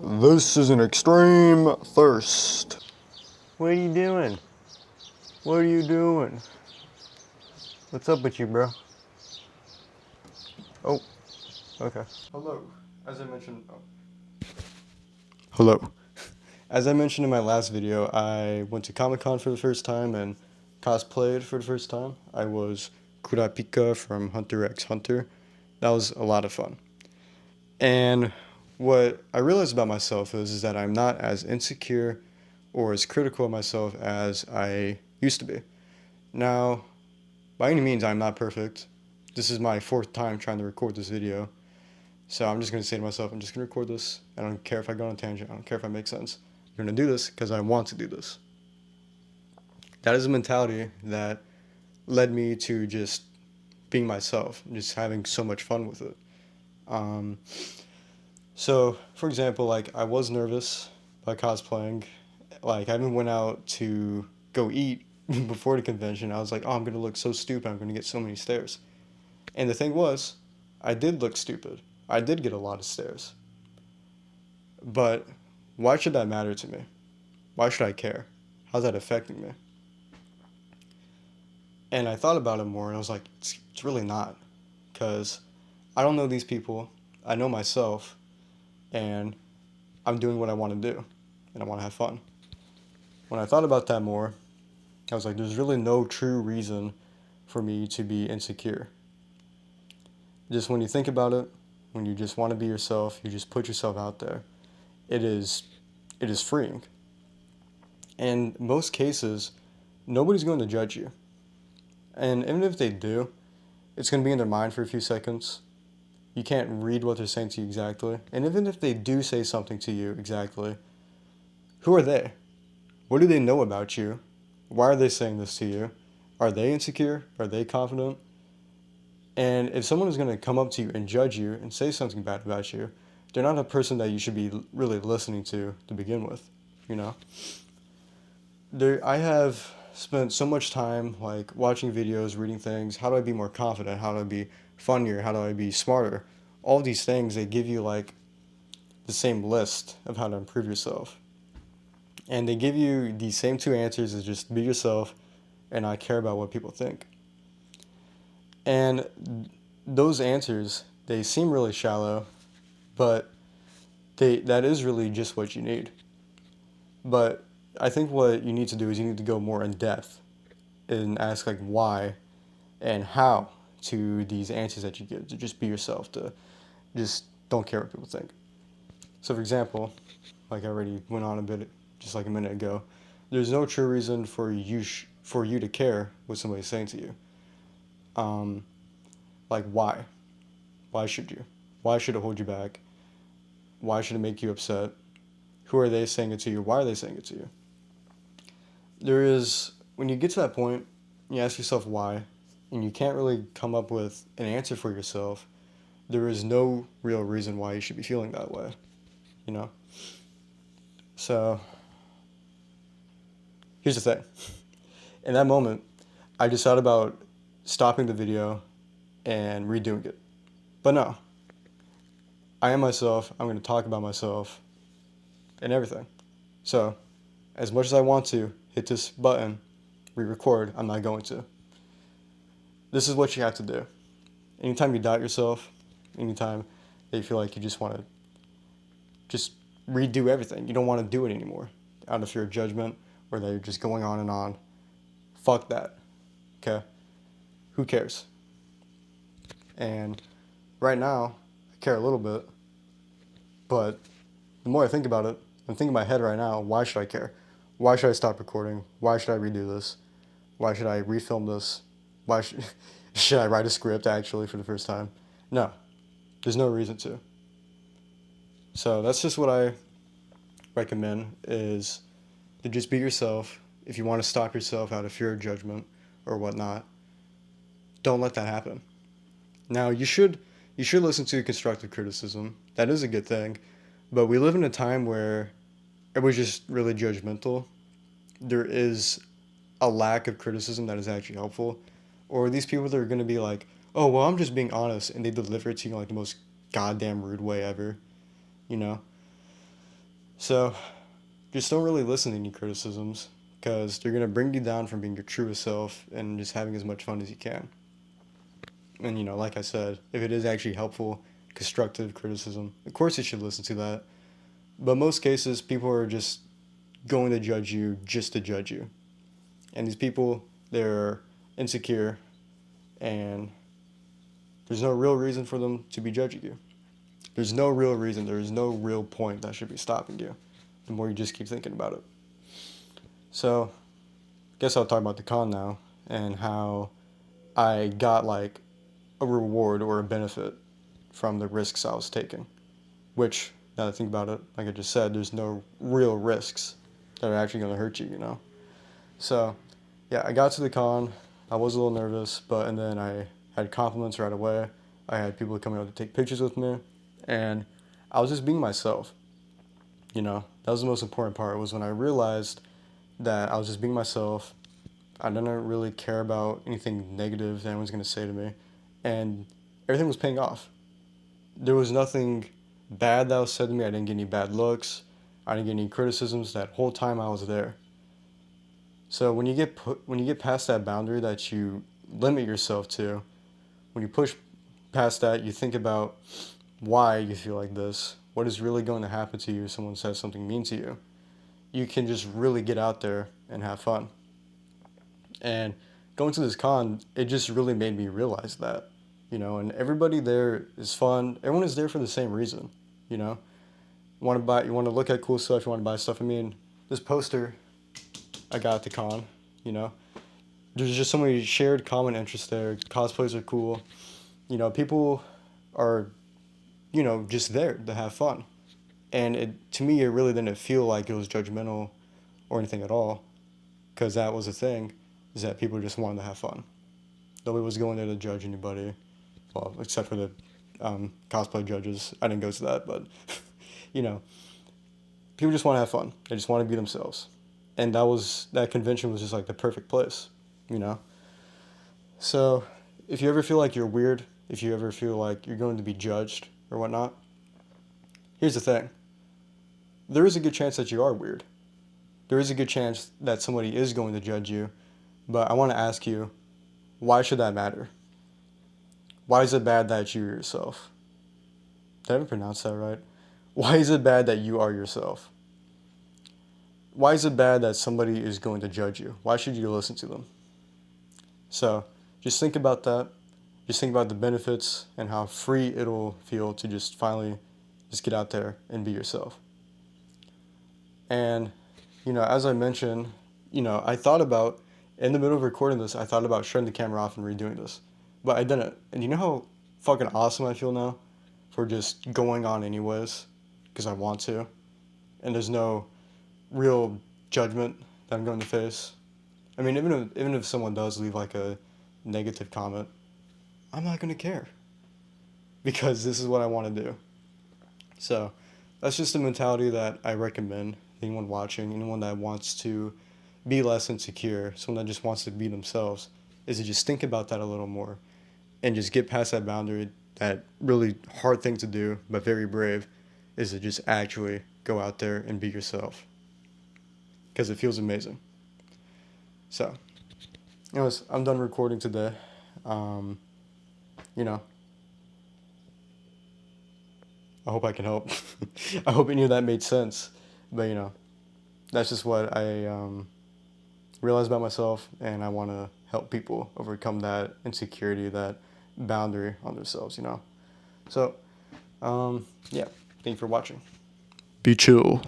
This is an extreme thirst. What are you doing? What are you doing? What's up with you, bro? Oh, okay. Hello. As I mentioned... Hello. As I mentioned in my last video, I went to Comic-Con for the first time and cosplayed for the first time. I was Kurapika from Hunter x Hunter. That was a lot of fun. And what I realized about myself is that I'm not as insecure or as critical of myself as I used to be. Now, by any means, I'm not perfect. This is my fourth time trying to record this video. So I'm just going to say to myself, I'm just going to record this. I don't care if I go on a tangent. I don't care if I make sense. I'm going to do this because I want to do this. That is a mentality that led me to just being myself, just having so much fun with it. So, for example, like I was nervous by cosplaying. Like I even went out to go eat before the convention. I was like, oh, I'm going to look so stupid. I'm going to get so many stares. And the thing was, I did look stupid. I did get a lot of stares. But why should that matter to me? Why should I care? How's that affecting me? And I thought about it more and I was like, it's really not. Because I don't know these people. I know myself. And I'm doing what I want to do. And I want to have fun. When I thought about that more, I was like, there's really no true reason for me to be insecure. Just when you think about it, when you just want to be yourself, you just put yourself out there. It is freeing. And in most cases, nobody's going to judge you. And even if they do, it's going to be in their mind for a few seconds. You can't read what they're saying to you exactly. And even if they do say something to you exactly, who are they? What do they know about you? Why are they saying this to you? Are they insecure? Are they confident? And if someone is going to come up to you and judge you and say something bad about you, they're not a person that you should be really listening to begin with, you know? I have spent so much time like watching videos, reading things. How do I be more confident? How do I be funnier? How do I be smarter? All these things, they give you like the same list of how to improve yourself. And they give you these same two answers as just be yourself and not care about what people think. And those answers, they seem really shallow, but that is really just what you need. But I think what you need to do is you need to go more in depth and ask like why and how to these answers that you give, to just be yourself, to just don't care what people think. So for example, like I already went on a bit just like a minute ago, there's no true reason for you to care what somebody's saying to you. Like why? Why should you? Why should it hold you back? Why should it make you upset? Who are they saying it to you? Why are they saying it to you? When you get to that point, you ask yourself why, and you can't really come up with an answer for yourself, there is no real reason why you should be feeling that way, you know? So, here's the thing. In that moment, I just thought about stopping the video and redoing it. But no, I am myself, I'm going to talk about myself and everything. So, as much as I want to hit this button, re-record, I'm not going to. This is what you have to do. Anytime you doubt yourself, anytime that you feel like you just want to just redo everything, you don't want to do it anymore out of fear of judgment or that you're just going on and on, fuck that, okay? Who cares? And right now, I care a little bit, but the more I think about it, I'm thinking in my head right now, why should I care? Why should I stop recording? Why should I redo this? Why should I refilm this? Why should I write a script actually for the first time? No, there's no reason to. So that's just what I recommend is to just be yourself. If you want to stop yourself out of fear of judgment or whatnot, don't let that happen. Now you should listen to constructive criticism. That is a good thing. But we live in a time where everybody's just really judgmental. There is a lack of criticism that is actually helpful. Or these people that are going to be like, oh, well, I'm just being honest. And they deliver it to you in like the most goddamn rude way ever. You know? So just don't really listen to any criticisms because they're going to bring you down from being your truest self and just having as much fun as you can. And, like I said, if it is actually helpful, constructive criticism, of course you should listen to that. But most cases, people are just going to judge you just to judge you. And these people, they're insecure, and there's no real reason for them to be judging you. There's no real reason, there's no real point that should be stopping you, the more you just keep thinking about it. So, I guess I'll talk about the con now, and how I got like a reward or a benefit from the risks I was taking. Which, now that I think about it, like I just said, there's no real risks that are actually going to hurt you. So, yeah, I got to the con. I was a little nervous, and then I had compliments right away. I had people coming up to take pictures with me, and I was just being myself. That was the most important part, was when I realized that I was just being myself. I didn't really care about anything negative that anyone's going to say to me, and everything was paying off. There was nothing bad that was said to me. I didn't get any bad looks. I didn't get any criticisms that whole time I was there. So when you get past that boundary that you limit yourself to, when you push past that, you think about why you feel like this, what is really going to happen to you if someone says something mean to you. You can just really get out there and have fun. And going to this con, it just really made me realize that, and everybody there is fun. Everyone is there for the same reason, you know. You want to look at cool stuff, you want to buy stuff. I mean, this poster I got at the con, you know. There's just so many shared common interests there. Cosplays are cool. People are, just there to have fun. And to me, it really didn't feel like it was judgmental or anything at all, because that was the thing, is that people just wanted to have fun. Nobody was going there to judge anybody, well, except for the cosplay judges. I didn't go to that, but, people just want to have fun. They just want to be themselves. And that convention was just like the perfect place, So if you ever feel like you're weird, if you ever feel like you're going to be judged or whatnot, here's the thing. There is a good chance that you are weird. There is a good chance that somebody is going to judge you, but I want to ask you, why should that matter? Why is it bad that you're yourself? Did I ever pronounce that right? Why is it bad that you are yourself? Why is it bad that somebody is going to judge you? Why should you listen to them? So just think about that. Just think about the benefits and how free it'll feel to just finally just get out there and be yourself. And, as I mentioned, I thought about, in the middle of recording this, I thought about shutting the camera off and redoing this. But I didn't. And you know how fucking awesome I feel now for just going on anyways, because I want to. And there's no real judgment that I'm going to face. I mean, even if someone does leave like a negative comment, I'm not going to care, because this is what I want to do. So that's just a mentality that I recommend anyone watching, anyone that wants to be less insecure, someone that just wants to be themselves, is to just think about that a little more and just get past that boundary. That really hard thing to do, but very brave, is to just actually go out there and be yourself, because it feels amazing. So, anyways, I'm done recording today. I hope I can help. I hope any of that made sense. But, that's just what I realized about myself, and I want to help people overcome that insecurity, that boundary on themselves, So, yeah, thank you for watching. Be chill.